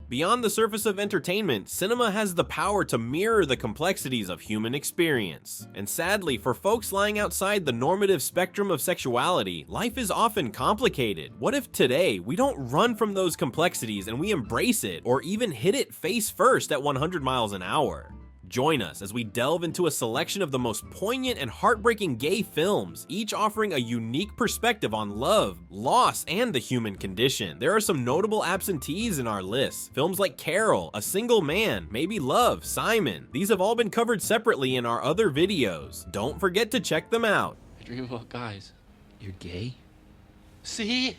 Beyond the surface of entertainment, cinema has the power to mirror the complexities of human experience. And sadly, for folks lying outside the normative spectrum of sexuality, life is often complicated. What if today we don't run from those complexities and we embrace it, or even hit it face first at 100 miles an hour? Join us as we delve into a selection of the most poignant and heartbreaking gay films, each offering a unique perspective on love, loss, and the human condition. There are some notable absentees in our list. Films like Carol, A Single Man, Maybe Love, Simon. These have all been covered separately in our other videos. Don't forget to check them out. I dream about guys. You're gay? See?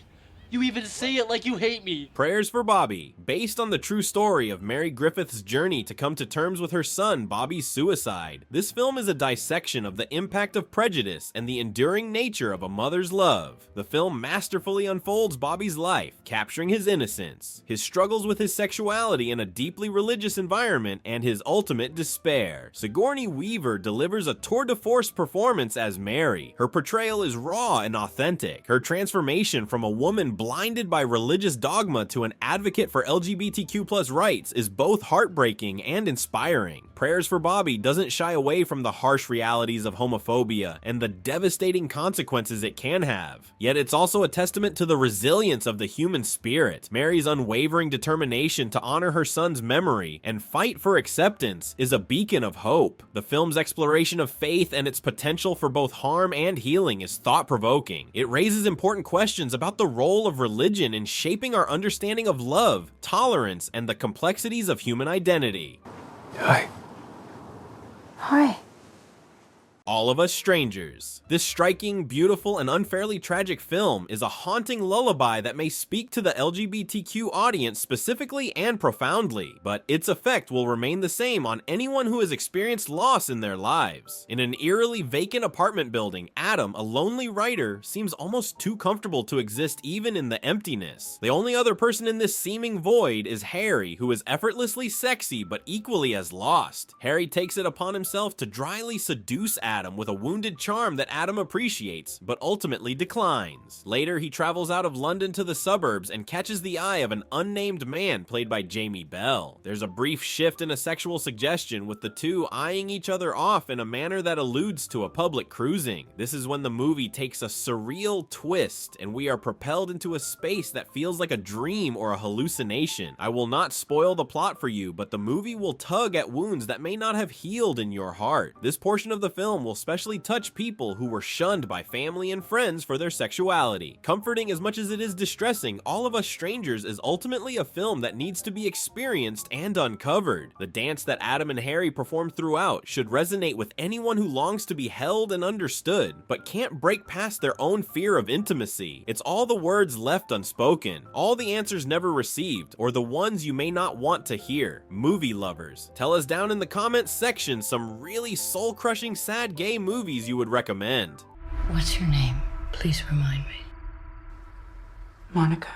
You even say it like you hate me. Prayers for Bobby, based on the true story of Mary Griffith's journey to come to terms with her son Bobby's suicide. This film is a dissection of the impact of prejudice and the enduring nature of a mother's love. The film masterfully unfolds Bobby's life, capturing his innocence, his struggles with his sexuality in a deeply religious environment, and his ultimate despair. Sigourney Weaver delivers a tour de force performance as Mary. Her portrayal is raw and authentic. Her transformation from a woman blinded by religious dogma to an advocate for LGBTQ+ rights is both heartbreaking and inspiring. Prayers for Bobby doesn't shy away from the harsh realities of homophobia and the devastating consequences it can have. Yet it's also a testament to the resilience of the human spirit. Mary's unwavering determination to honor her son's memory and fight for acceptance is a beacon of hope. The film's exploration of faith and its potential for both harm and healing is thought-provoking. It raises important questions about the role of religion in shaping our understanding of love, tolerance, and the complexities of human identity. Hi. Hi. All of Us Strangers. This striking, beautiful, and unfairly tragic film is a haunting lullaby that may speak to the LGBTQ audience specifically and profoundly, but its effect will remain the same on anyone who has experienced loss in their lives. In an eerily vacant apartment building, Adam, a lonely writer, seems almost too comfortable to exist even in the emptiness. The only other person in this seeming void is Harry, who is effortlessly sexy but equally as lost. Harry takes it upon himself to dryly seduce Adam with a wounded charm that Adam appreciates, but ultimately declines. Later, he travels out of London to the suburbs and catches the eye of an unnamed man played by Jamie Bell. There's a brief shift in a sexual suggestion, with the two eyeing each other off in a manner that alludes to a public cruising. This is when the movie takes a surreal twist, and we are propelled into a space that feels like a dream or a hallucination. I will not spoil the plot for you, but the movie will tug at wounds that may not have healed in your heart. This portion of the film will especially touch people who were shunned by family and friends for their sexuality. Comforting as much as it is distressing, All of Us Strangers is ultimately a film that needs to be experienced and uncovered. The dance that Adam and Harry perform throughout should resonate with anyone who longs to be held and understood, but can't break past their own fear of intimacy. It's all the words left unspoken, all the answers never received, or the ones you may not want to hear. Movie lovers, tell us down in the comments section some really soul-crushing sad gay movies you would recommend. What's your name? Please remind me. Monica.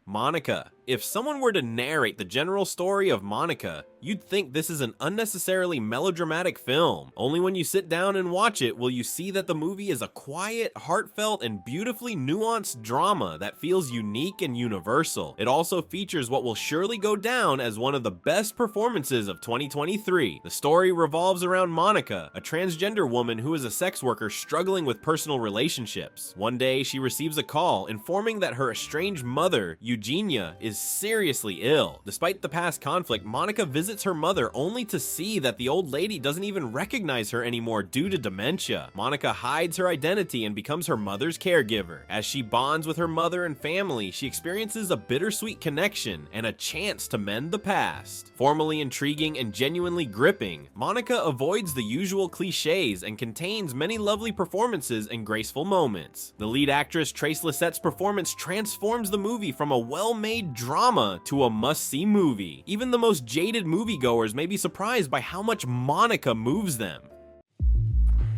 Monica. If someone were to narrate the general story of Monica, you'd think this is an unnecessarily melodramatic film. Only when you sit down and watch it will you see that the movie is a quiet, heartfelt, and beautifully nuanced drama that feels unique and universal. It also features what will surely go down as one of the best performances of 2023. The story revolves around Monica, a transgender woman who is a sex worker struggling with personal relationships. One day, she receives a call informing that her estranged mother, Eugenia, is seriously ill. Despite the past conflict, Monica visits her mother only to see that the old lady doesn't even recognize her anymore due to dementia. Monica hides her identity and becomes her mother's caregiver. As she bonds with her mother and family, she experiences a bittersweet connection and a chance to mend the past. Formally intriguing and genuinely gripping, Monica avoids the usual cliches and contains many lovely performances and graceful moments. The lead actress Trace Lissette's performance transforms the movie from a well-made drama to a must-see movie. Even the most jaded moviegoers may be surprised by how much Monica moves them.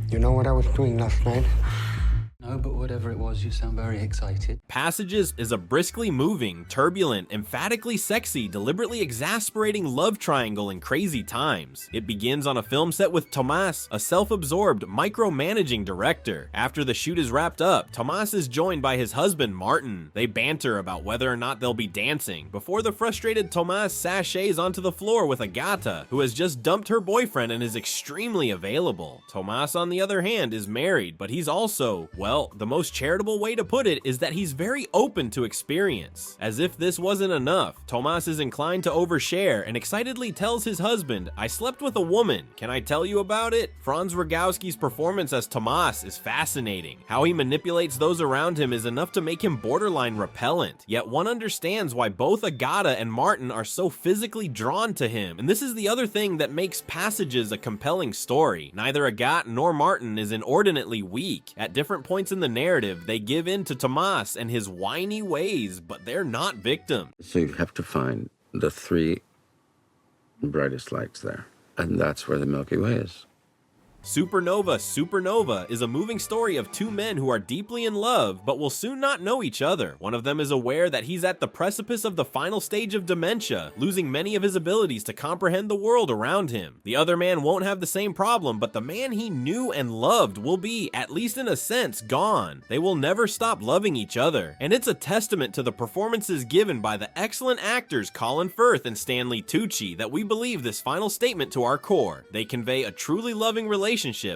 You know what I was doing last night? No, but whatever it was, you sound very excited. Passages is a briskly moving, turbulent, emphatically sexy, deliberately exasperating love triangle in crazy times. It begins on a film set with Tomas, a self-absorbed, micromanaging director. After the shoot is wrapped up, Tomas is joined by his husband, Martin. They banter about whether or not they'll be dancing, before the frustrated Tomas sashays onto the floor with Agata, who has just dumped her boyfriend and is extremely available. Tomas, on the other hand, is married, but he's also, well, the most charitable way to put it is that he's very open to experience. As if this wasn't enough, Tomas is inclined to overshare and excitedly tells his husband, "I slept with a woman. Can I tell you about it?" Franz Rogowski's performance as Tomas is fascinating. How he manipulates those around him is enough to make him borderline repellent, yet one understands why both Agata and Martin are so physically drawn to him, and this is the other thing that makes Passages a compelling story. Neither Agata nor Martin is inordinately weak. At different points in the narrative, they give in to Tomas and his whiny ways, but they're not victims. So you have to find the three brightest lights there, and that's where the Milky Way is. Supernova is a moving story of two men who are deeply in love but will soon not know each other. One of them is aware that he's at the precipice of the final stage of dementia, losing many of his abilities to comprehend the world around him. The other man won't have the same problem, but the man he knew and loved will be, at least in a sense, gone. They will never stop loving each other, and it's a testament to the performances given by the excellent actors Colin Firth and Stanley Tucci that we believe this final statement to our core. They convey a truly loving relationship,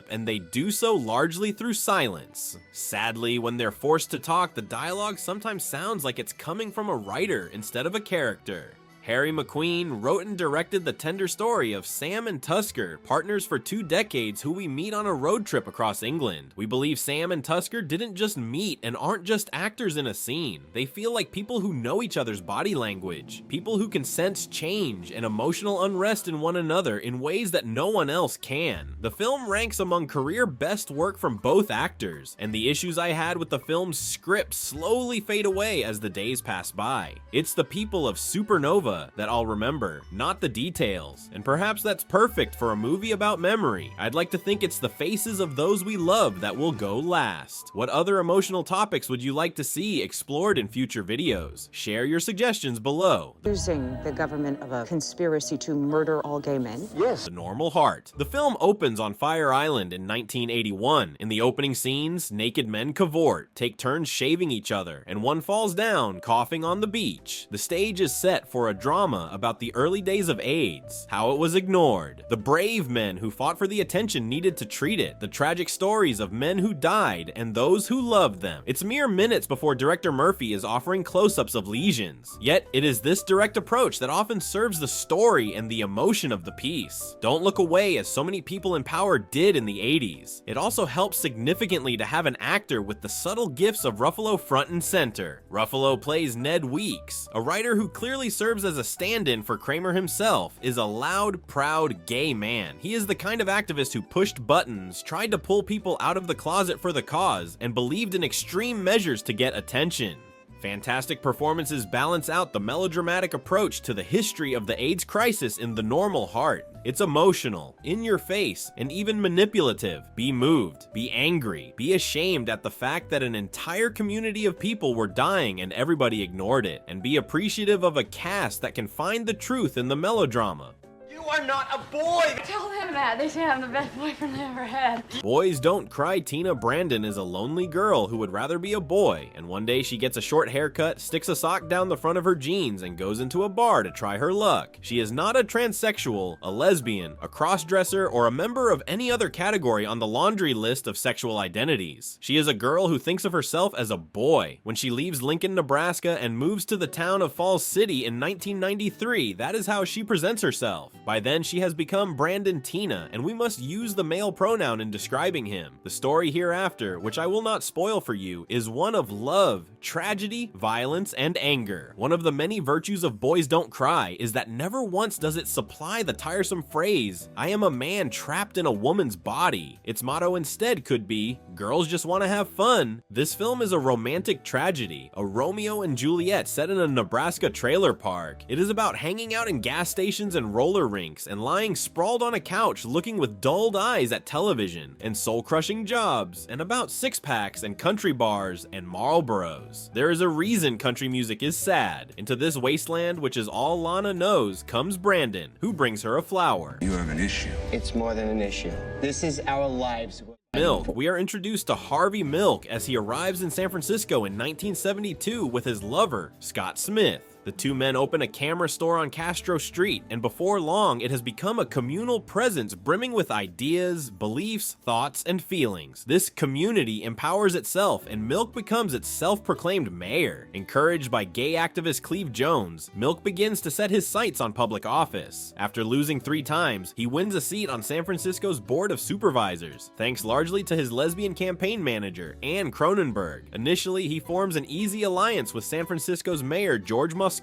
and they do so largely through silence. Sadly, when they're forced to talk, the dialogue sometimes sounds like it's coming from a writer instead of a character. Harry McQueen wrote and directed the tender story of Sam and Tusker, partners for 2 decades who we meet on a road trip across England. We believe Sam and Tusker didn't just meet and aren't just actors in a scene. They feel like people who know each other's body language, people who can sense change and emotional unrest in one another in ways that no one else can. The film ranks among career best work from both actors, and the issues I had with the film's script slowly fade away as the days pass by. It's the people of Supernova that I'll remember, not the details. And perhaps that's perfect for a movie about memory. I'd like to think it's the faces of those we love that will go last. What other emotional topics would you like to see explored in future videos? Share your suggestions below. Accusing the government of a conspiracy to murder all gay men? Yes. The Normal Heart. The film opens on Fire Island in 1981. In the opening scenes, naked men cavort, take turns shaving each other, and one falls down, coughing on the beach. The stage is set for a drama about the early days of AIDS, how it was ignored, the brave men who fought for the attention needed to treat it, the tragic stories of men who died and those who loved them. It's mere minutes before director Murphy is offering close-ups of lesions. Yet, it is this direct approach that often serves the story and the emotion of the piece. Don't look away as so many people in power did in the 80s. It also helps significantly to have an actor with the subtle gifts of Ruffalo front and center. Ruffalo plays Ned Weeks, a writer who clearly serves as a stand-in for Kramer himself, is a loud, proud, gay man. He is the kind of activist who pushed buttons, tried to pull people out of the closet for the cause, and believed in extreme measures to get attention. Fantastic performances balance out the melodramatic approach to the history of the AIDS crisis in The Normal Heart. It's emotional, in your face, and even manipulative. Be moved, be angry, be ashamed at the fact that an entire community of people were dying and everybody ignored it, and be appreciative of a cast that can find the truth in the melodrama. You are not a boy! Tell them that. They say I'm the best boyfriend they ever had. Boys Don't Cry Tina Brandon is a lonely girl who would rather be a boy, and one day she gets a short haircut, sticks a sock down the front of her jeans, and goes into a bar to try her luck. She is not a transsexual, a lesbian, a crossdresser, or a member of any other category on the laundry list of sexual identities. She is a girl who thinks of herself as a boy. When she leaves Lincoln, Nebraska, and moves to the town of Falls City in 1993, that is how she presents herself. By then, she has become Brandon Tina, and we must use the male pronoun in describing him. The story hereafter, which I will not spoil for you, is one of love, tragedy, violence, and anger. One of the many virtues of Boys Don't Cry is that never once does it supply the tiresome phrase, "I am a man trapped in a woman's body." Its motto instead could be, "Girls just want to have fun." This film is a romantic tragedy, a Romeo and Juliet set in a Nebraska trailer park. It is about hanging out in gas stations and roller rinks and lying sprawled on a couch looking with dulled eyes at television, and soul-crushing jobs, and about six-packs and country bars and Marlboros. There is a reason country music is sad. Into this wasteland, which is all Lana knows, comes Brandon, who brings her a flower. You have an issue. It's more than an issue. This is our lives. Milk. We are introduced to Harvey Milk as he arrives in San Francisco in 1972 with his lover, Scott Smith. The two men open a camera store on Castro Street, and before long, it has become a communal presence brimming with ideas, beliefs, thoughts, and feelings. This community empowers itself, and Milk becomes its self-proclaimed mayor. Encouraged by gay activist Cleve Jones, Milk begins to set his sights on public office. After losing 3 times, he wins a seat on San Francisco's Board of Supervisors, thanks largely to his lesbian campaign manager, Ann Cronenberg. Initially, he forms an easy alliance with San Francisco's mayor, George Moscone,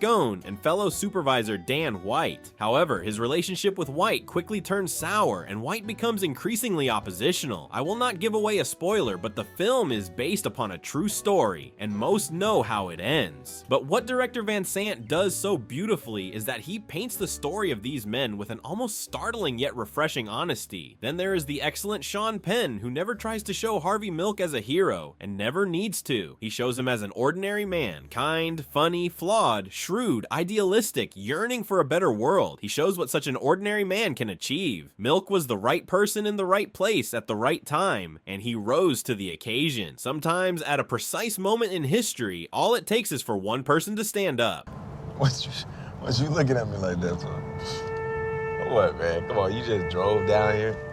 and fellow supervisor Dan White. However, his relationship with White quickly turns sour, and White becomes increasingly oppositional. I will not give away a spoiler, but the film is based upon a true story, and most know how it ends. But what director Van Sant does so beautifully is that he paints the story of these men with an almost startling yet refreshing honesty. Then there is the excellent Sean Penn, who never tries to show Harvey Milk as a hero, and never needs to. He shows him as an ordinary man, kind, funny, flawed, shrewd, idealistic, yearning for a better world. He shows what such an ordinary man can achieve. Milk was the right person in the right place at the right time, and he rose to the occasion. Sometimes at a precise moment in history, all it takes is for one person to stand up. What you looking at me like that for? What, man? Come on, you just drove down here?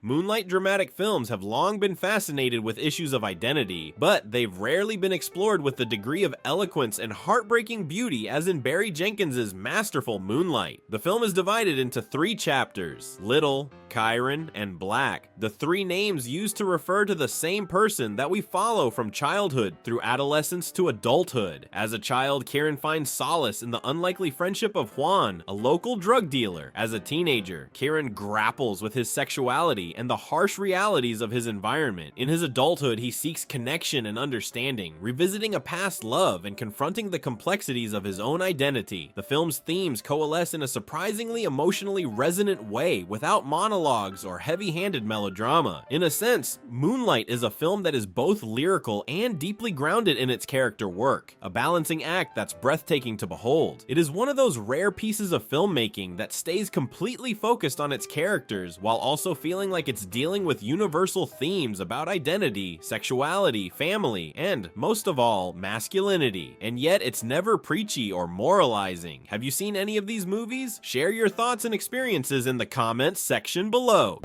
Moonlight dramatic films have long been fascinated with issues of identity, but they've rarely been explored with the degree of eloquence and heartbreaking beauty as in Barry Jenkins's masterful Moonlight. The film is divided into 3 chapters: Little, Chiron, and Black, the 3 names used to refer to the same person that we follow from childhood through adolescence to adulthood. As a child, Kieran finds solace in the unlikely friendship of Juan, a local drug dealer. As a teenager, Kieran grapples with his sexuality and the harsh realities of his environment. In his adulthood, he seeks connection and understanding, revisiting a past love and confronting the complexities of his own identity. The film's themes coalesce in a surprisingly emotionally resonant way, without monologues or heavy-handed melodrama. In a sense, Moonlight is a film that is both lyrical and deeply grounded in its character work, a balancing act that's breathtaking to behold. It is one of those rare pieces of filmmaking that stays completely focused on its characters while also feeling like it's dealing with universal themes about identity, sexuality, family, and, most of all, masculinity. And yet, it's never preachy or moralizing. Have you seen any of these movies? Share your thoughts and experiences in the comments section below.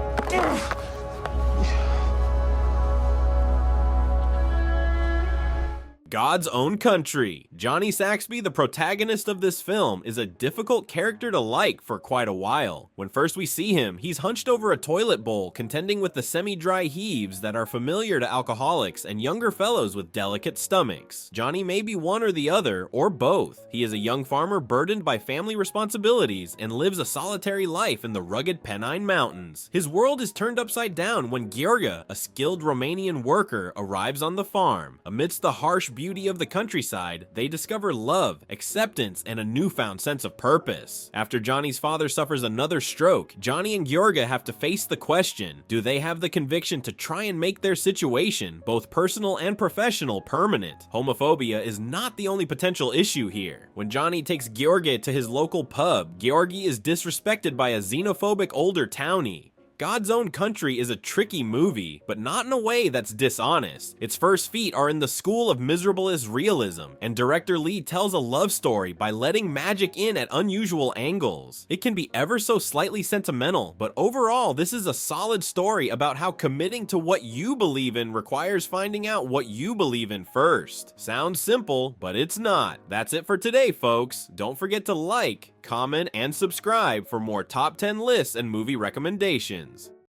God's Own Country. Johnny Saxby, the protagonist of this film, is a difficult character to like for quite a while. When first we see him, he's hunched over a toilet bowl, contending with the semi-dry heaves that are familiar to alcoholics and younger fellows with delicate stomachs. Johnny may be one or the other, or both. He is a young farmer burdened by family responsibilities and lives a solitary life in the rugged Pennine Mountains. His world is turned upside down when Gheorghe, a skilled Romanian worker, arrives on the farm. Amidst the harsh beauty of the countryside, they discover love, acceptance, and a newfound sense of purpose. After Johnny's father suffers another stroke, Johnny and Gheorghe have to face the question: do they have the conviction to try and make their situation, both personal and professional, permanent? Homophobia is not the only potential issue here. When Johnny takes Gheorghe to his local pub, Gheorghe is disrespected by a xenophobic older townie. God's Own Country is a tricky movie, but not in a way that's dishonest. Its first feet are in the school of miserablest realism, and director Lee tells a love story by letting magic in at unusual angles. It can be ever so slightly sentimental, but overall, this is a solid story about how committing to what you believe in requires finding out what you believe in first. Sounds simple, but it's not. That's it for today, folks. Don't forget to like, comment, and subscribe for more top 10 lists and movie recommendations.